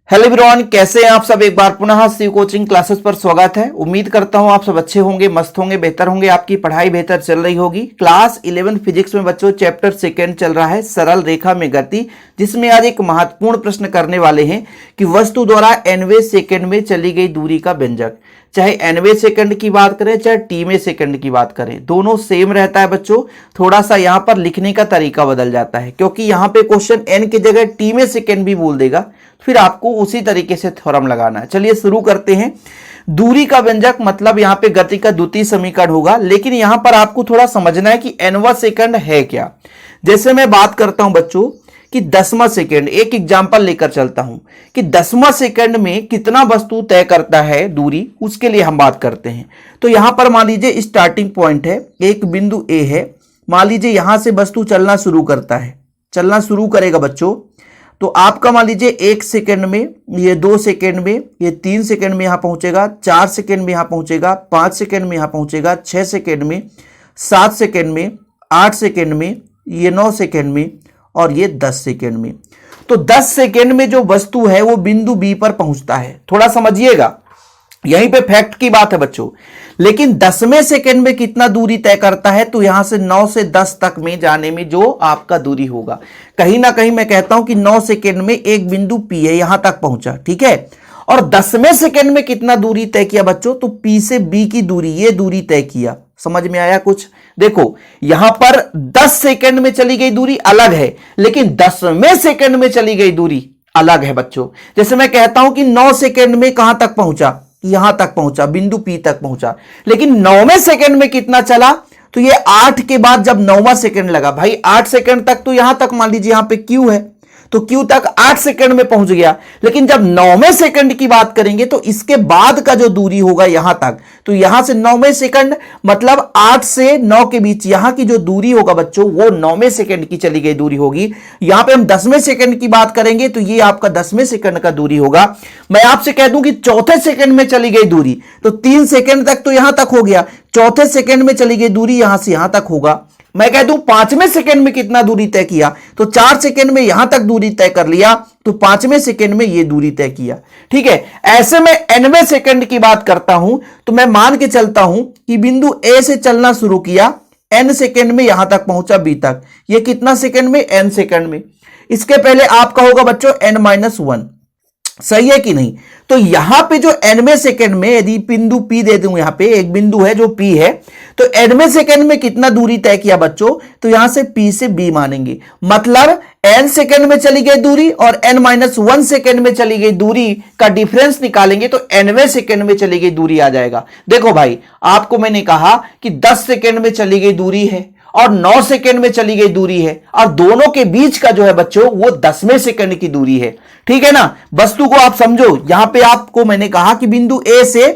Hello everyone, कैसे हैं आप सब। एक बार पुनः शिव कोचिंग क्लासेस पर स्वागत है। उम्मीद करता हूं आप सब अच्छे होंगे, मस्त होंगे, बेहतर होंगे, आपकी पढ़ाई बेहतर चल रही होगी। क्लास 11 फिजिक्स में बच्चों चैप्टर सेकंड चल रहा है सरल रेखा में गति, जिसमें आज एक महत्वपूर्ण प्रश्न करने वाले हैं कि वस्तु द्वारा nवें सेकंड में चली गई दूरी का व्यंजक। चाहे nवें सेकंड की बात करें चाहे tवें सेकंड की बात करें, दोनों सेम रहता है बच्चों। थोड़ा सा यहां पर लिखने का तरीका बदल जाता है, क्योंकि यहां पे क्वेश्चन n की जगह tवें सेकंड भी बोल देगा, फिर आपको उसी तरीके से थ्योरम लगाना है। चलिए शुरू करते हैं। दूरी का व्यंजक मतलब यहां पे गति का द्वितीय समीकरण होगा, लेकिन यहां पर आपको थोड़ा समझना है कि nवां सेकंड है क्या। जैसे मैं बात करता हूं बच्चों कि 10वां सेकंड, एक एग्जांपल लेकर चलता हूं कि 10वां सेकंड में कितना वस्तु तय करता है दूरी, उसके लिए हम बात करते हैं। तो यहां पर मान लीजिए स्टार्टिंग पॉइंट है, एक बिंदु ए है। मान लीजिए यहां से वस्तु चलना शुरू करता है, चलना शुरू करेगा बच्चों, तो आपका मान लीजिए 1 सेकंड में, ये 2 सेकंड में, ये 3 सेकंड में यहां पहुंचेगा, 4 सेकंड में यहां पहुंचेगा, 5 सेकंड में यहां पहुंचेगा, 6 सेकंड में, 7 सेकंड में, 8 सेकंड में, ये 9 सेकंड में और ये 10 सेकंड में। तो 10 सेकंड में जो वस्तु है वो बिंदु बी पर पहुंचता है। थोड़ा समझिएगा, यहीं पे फैक्ट की बात है बच्चों। लेकिन 10वें सेकंड में कितना दूरी तय करता है, तो यहां से 9 से 10 तक में जाने में जो आपका दूरी होगा, कहीं ना कहीं मैं कहता हूं कि 9 सेकंड में एक बिंदु पी है, यहां तक पहुंचा, ठीक है। और 10वें सेकंड में कितना दूरी तय किया बच्चों, तो पी से बी की दूरी, ये दूरी तय किया। समझ में आया कुछ? देखो यहां पर 10 सेकंड में चली गई दूरी अलग है, लेकिन 10वें सेकंड में चली गई दूरी अलग है बच्चों। जैसे मैं कहता हूं कि 9 सेकंड में कहां तक पहुंचा, यहां तक पहुंचा, बिंदु पी तक पहुंचा, लेकिन 9वें सेकंड में कितना चला, तो ये 8 के बाद जब 9वां सेकंड लगा, भाई 8 सेकंड तक तो यहां तक मान लीजिए यहां पे क्यू है, तो क्यू तक 8 सेकंड में पहुंच गया। लेकिन जब 9वें सेकंड की बात करेंगे तो इसके बाद का जो दूरी होगा यहां तक, तो यहां से 9वें सेकंड मतलब 8 से 9 के बीच यहां की जो दूरी होगा बच्चों, वो 9वें सेकंड की चली गई दूरी होगी। यहां पे हम 10वें सेकंड की बात करेंगे तो ये आपका 10वें सेकंड का दूरी होगा। मैं आपसे कह दूं कि चौथे सेकंड में चली गई दूरी, तो 3 सेकंड तक तो यहां तक हो गया, चौथे सेकंड में चली गई दूरी यहां से यहां तक होगा। मैं कह दूं 5वें सेकंड में कितना दूरी तय किया, तो 4 सेकंड में यहां तक दूरी तय कर लिया, तो 5वें सेकंड में यह दूरी तय किया, ठीक है। ऐसे में nवें सेकंड की बात करता हूं तो मैं मान के चलता हूं कि बिंदु ए से चलना शुरू किया, n सेकंड में यहां तक पहुंचा बी तक, यह कितना सेकंड में, n सेकंड में। इसके पहले आपका होगा बच्चों n-1, सही है कि नहीं। तो यहां पे जो nवें सेकंड में यदि बिंदु P दे दूं, यहां पे एक बिंदु है जो P है, तो nवें सेकंड में कितना दूरी तय किया बच्चों, तो यहां से P से B मानेंगे, मतलब n सेकंड में चली गई दूरी और n-1 सेकंड में चली गई दूरी का डिफरेंस निकालेंगे तो nवें सेकंड में चली गई दूरी आ जाएगा। देखो भाई, आपको मैंने कहा कि 10 सेकंड में चली गई दूरी है और 9 सेकंड में चली गई दूरी है, और दोनों के बीच का जो है बच्चों वो 10वें सेकंड की दूरी है, ठीक है ना। वस्तु को आप समझो, यहां पे आपको मैंने कहा कि बिंदु ए से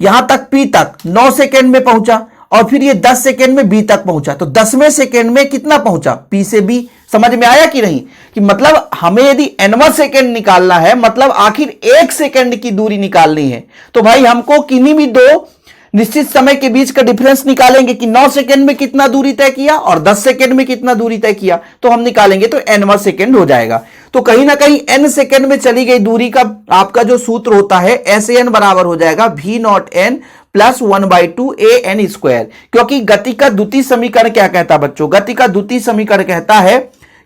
यहां तक पी तक 9 सेकंड में पहुंचा और फिर ये 10 सेकंड में बी तक पहुंचा, तो 10वें सेकंड में कितना पहुंचा, पी से बी। समझ में आया कि नहीं, कि मतलब हमें यदि nवां सेकंड निकालना है, मतलब आखिर 1 सेकंड की दूरी निकालनी है, तो भाई हमको किन्हीं भी दो निश्चित समय के बीच का डिफरेंस निकालेंगे कि 9 सेकंड में कितना दूरी तय किया और 10 सेकंड में कितना दूरी तय किया, तो हम निकालेंगे तो nवां सेकंड हो जाएगा। तो कहीं ना कहीं n सेकंड में चली गई दूरी का आपका जो सूत्र होता है SAN बराबर हो जाएगा v0n प्लस 1/2 an², क्योंकि गति का द्वितीय समीकरण क्या कहता है बच्चों, गति का द्वितीय समीकरण कहता है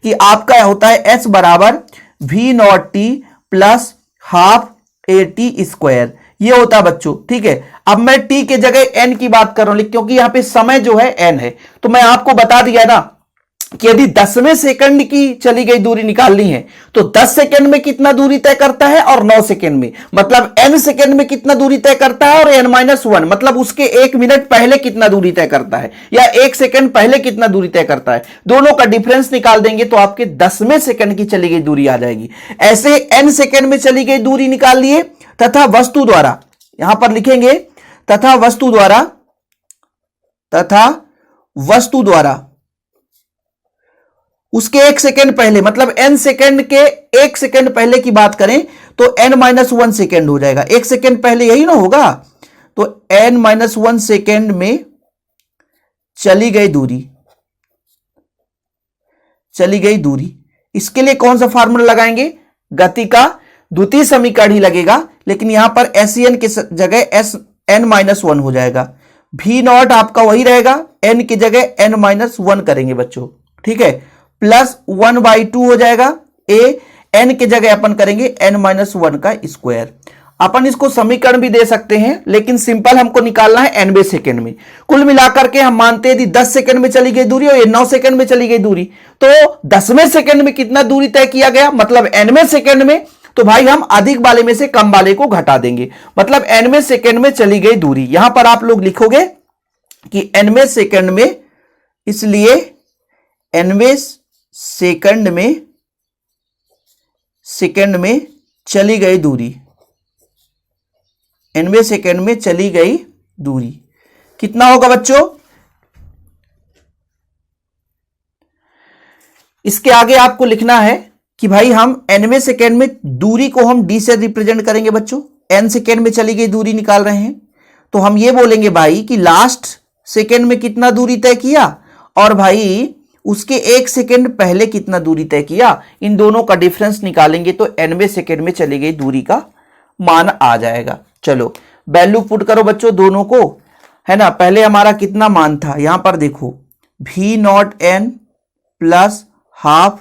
कि आपका होता है s बराबर v0t प्लस हाफ at², ये होता है बच्चों, ठीक है। अब मैं t के जगह n की बात कर रहा हूं, क्योंकि यहां पे समय जो है n है, तो मैं आपको बता दिया ना कि यदि 10वें सेकंड की चली गई दूरी निकालनी है तो 10 सेकंड में कितना दूरी तय करता है और 9 सेकंड में, मतलब n सेकंड में कितना दूरी तय करता है और n-1 मतलब उसके 1 मिनट पहले कितना दूरी तय करता है, या 1 सेकंड पहले कितना दूरी तय करता है, दोनों का डिफरेंस निकाल देंगे तो आपके 10वें सेकंड की चली गई दूरी आ जाएगी। ऐसे n सेकंड में चली गई दूरी निकाल लिए, तथा वस्तु द्वारा, यहां पर लिखेंगे तथा वस्तु द्वारा उसके 1 सेकंड पहले, मतलब n सेकंड के 1 सेकंड पहले की बात करें तो n-1 सेकंड हो जाएगा, 1 सेकंड पहले यही ना होगा, तो n-1 सेकंड में चली गई दूरी, इसके लिए कौन सा फार्मूला लगाएंगे, गति का द्वितीय समीकरण ही लगेगा, लेकिन यहां पर SEN की जगह SN-1 हो जाएगा। V नॉट आपका वही रहेगा, N की जगह N-1 करेंगे बच्चों, ठीक है, प्लस 1/2 हो जाएगा। N की जगह अपन करेंगे N-1 का स्क्वायर। अपन इसको समीकरण भी दे सकते हैं, लेकिन सिंपल हमको निकालना है nवें सेकंड में। कुल मिलाकर के हम मानते हैं यदि 10 सेकंड में चली गई दूरी और ये 9 सेकंड में चली गई दूरी, तो 10वें सेकंड में कितना दूरी तय किया गया, मतलब nवें सेकंड में, तो भाई हम अधिक वाले में से कम वाले को घटा देंगे, मतलब nवें सेकंड में चली गई दूरी। यहां पर आप लोग लिखोगे कि nवें सेकंड में, इसलिए nवें सेकंड में चली गई दूरी, nवें सेकंड में चली गई दूरी कितना होगा बच्चों। इसके आगे आपको लिखना है कि भाई हम nवें सेकंड में दूरी को हम d से रिप्रेजेंट करेंगे बच्चों। n सेकंड में चली गई दूरी निकाल रहे हैं, तो हम ये बोलेंगे भाई कि लास्ट सेकंड में कितना दूरी तय किया, और भाई उसके 1 सेकंड पहले कितना दूरी तय किया, इन दोनों का डिफरेंस निकालेंगे तो nवें सेकंड में चली गई दूरी का मान आ जाएगा। चलो वैल्यू पुट करो बच्चों दोनों को, है ना। पहले हमारा कितना मान था, यहां पर देखो V not N plus half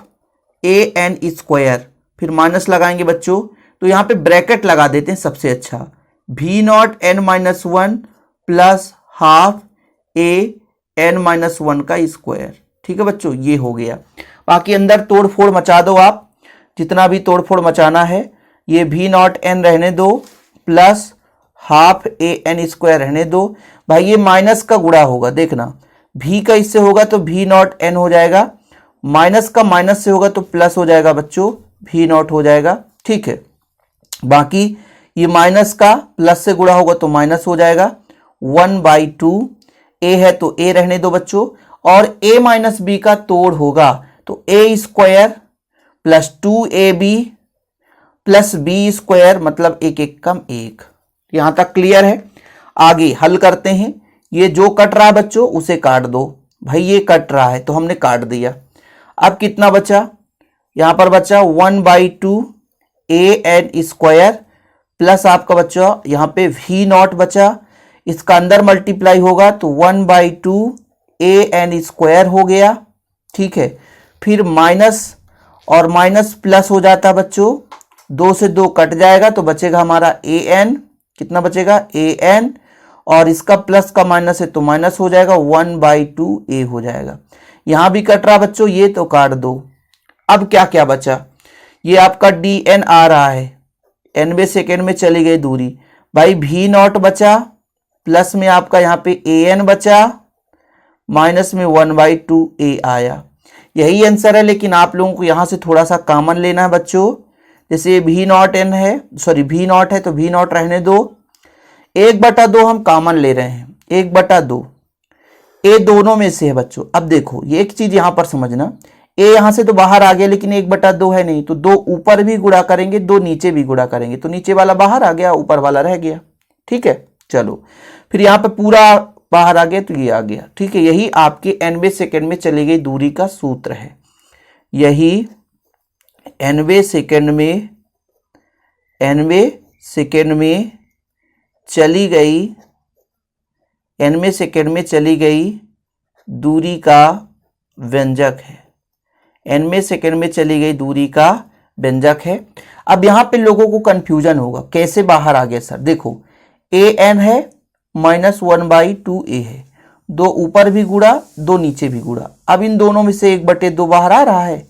AN square, फिर माइनस लगाएंगे बच्चों, तो यहां पे ब्रैकेट लगा देते हैं सबसे अच्छा, V not N-1 plus half AN-1 का स्क्वायर, ठीक है बच्चों, ये हो गया। बाकी अंदर तोड़ फोड़ मचा दो आप, जितना भी तोड़ फोड़ मचाना है। ये V नॉट N रहने दो प्लस हाफ AN स्क्वायर रहने दो। भाई ये माइनस का गुणा होगा, देखना V का इससे होगा तो V नॉट N हो जाएगा, माइनस का माइनस से होगा तो प्लस हो जाएगा बच्चों, V नॉट हो जाएगा, ठीक है। बाकी ये माइनस का प्लस से गुणा होगा तो माइनस हो जाएगा, 1/2 A है तो A रहने दो बच्चों, और A माइनस B का तोड़ होगा तो A square plus 2AB plus B square, मतलब 1 1 कम 1। यहां तक क्लियर है। आगे हल करते हैं। ये जो कट रहा है बच्चों उसे काट दो, भाई ये कट रहा है तो हमने काट दिया। अब कितना बचा, यहां पर बचा 1/2 AN स्क्वायर प्लस आपका बच्चा यहां पे V नॉट बचा, इसका अंदर मल्टीप्लाई होगा तो 1/2 AN स्क्वायर हो गया, ठीक है। फिर माइनस और माइनस प्लस हो जाता बच्चों, 2 से 2 कट जाएगा तो बचेगा हमारा AN, कितना बचेगा AN, और इसका प्लस का माइनस है तो माइनस हो जाएगा, 1/2 A हो जाएगा। यहां भी कट रहा बच्चों, ये तो काट दो। अब क्या क्या बचा, ये आपका DN आ रहा है, nवें सेकेंड में चली गई दूरी, भाई V नॉट बचा, प्लस में आपका यहाँ पे AN बचा, माइनस में 1/2 A आया। यही आंसर है, लेकिन आप लोगों को यहां से थोड़ा सा कॉमन लेना है बच्चों। जैसे V नॉट N है, सॉरी V नॉट है तो V नॉट रहने दो, 1/2 हम कॉमन ले रहे हैं, 1/2 A दोनों में से है बच्चों। अब देखो ये एक चीज यहां पर समझना, A यहां से तो बाहर आ गया लेकिन 1/2 है नहीं, तो 2 ऊपर भी गुणा करेंगे 2 नीचे भी गुणा करेंगे, तो नीचे वाला बाहर आ गया ऊपर वाला रह गया, ठीक है। चलो फिर यहाँ पे पूरा बाहर आ गया तो ये आ गया, ठीक है। यही आपके nवें सेकंड में चली गई दूरी का सूत्र है, यही nवें सेकंड में चली गई, nवें सेकंड में चली गई दूरी का व्यंजक है, nवें सेकंड में चली गई दूरी का व्यंजक है। अब यहां पे लोगों को कंफ्यूजन होगा, कैसे बाहर आ गया सर। देखो AN है माइनस 1/2 A है, 2 ऊपर भी गुणा 2 नीचे भी गुणा। अब इन दोनों में से 1/2 बाहर आ रहा है,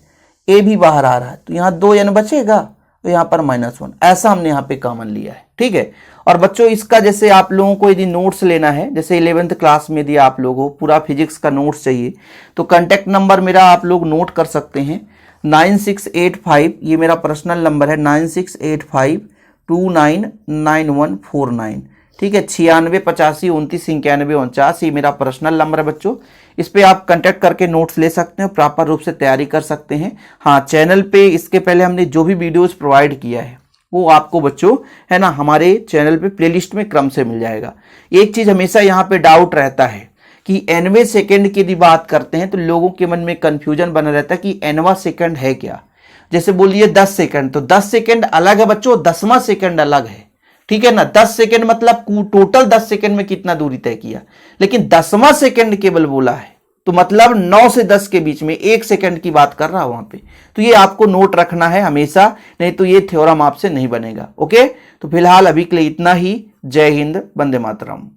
A भी बाहर आ रहा है, तो यहाँ 2N बचेगा, तो यहाँ पर -1, ऐसा हमने यहाँ पे कॉमन लिया है, ठीक है। और बच्चों इसका जैसे आप लोगों को यदि नोट्स लेना है, जैसे 11th क्लास में यदि आप लोगों को पूरा फिजिक्स का नोट्स चाहिए तो कांटेक्ट नंबर मेरा आप लोग नोट कर सकते हैं, 9685, ये मेरा पर्सनल नंबर है, 9685299149, ठीक है। 9685299149 ये मेरा पर्सनल नंबर है बच्चों। इस पे आप कांटेक्ट करके नोट्स ले सकते हैं, प्रॉपर रूप से तैयारी कर सकते हैं। हाँ, चैनल पे इसके पहले हमने जो भी वीडियोस प्रोवाइड किया है वो आपको बच्चों, है ना, हमारे चैनल पे प्लेलिस्ट में क्रम से मिल जाएगा। एक चीज हमेशा यहाँ पे डाउट रहता है कि nवें सेकंड की यदि बात करते हैं तो लोगों के मन में कंफ्यूजन बना रहता है कि nवां सेकंड है क्या। जैसे बोलिए 10 सेकंड, तो 10 सेकंड अलग है बच्चों, 10वां सेकंड अलग है, ठीक है ना। 10 सेकंड मतलब टोटल 10 सेकंड में कितना दूरी तय किया, लेकिन 10वां सेकंड केवल बोला है, तो मतलब 9 से 10 के बीच में 1 सेकंड की बात कर रहा हूं वहां पे। तो ये आपको नोट रखना है हमेशा, नहीं तो ये थ्योरम आपसे नहीं बनेगा। ओके, तो फिलहाल अभी के लिए इतना ही। जय हिंद, वंदे मातरम।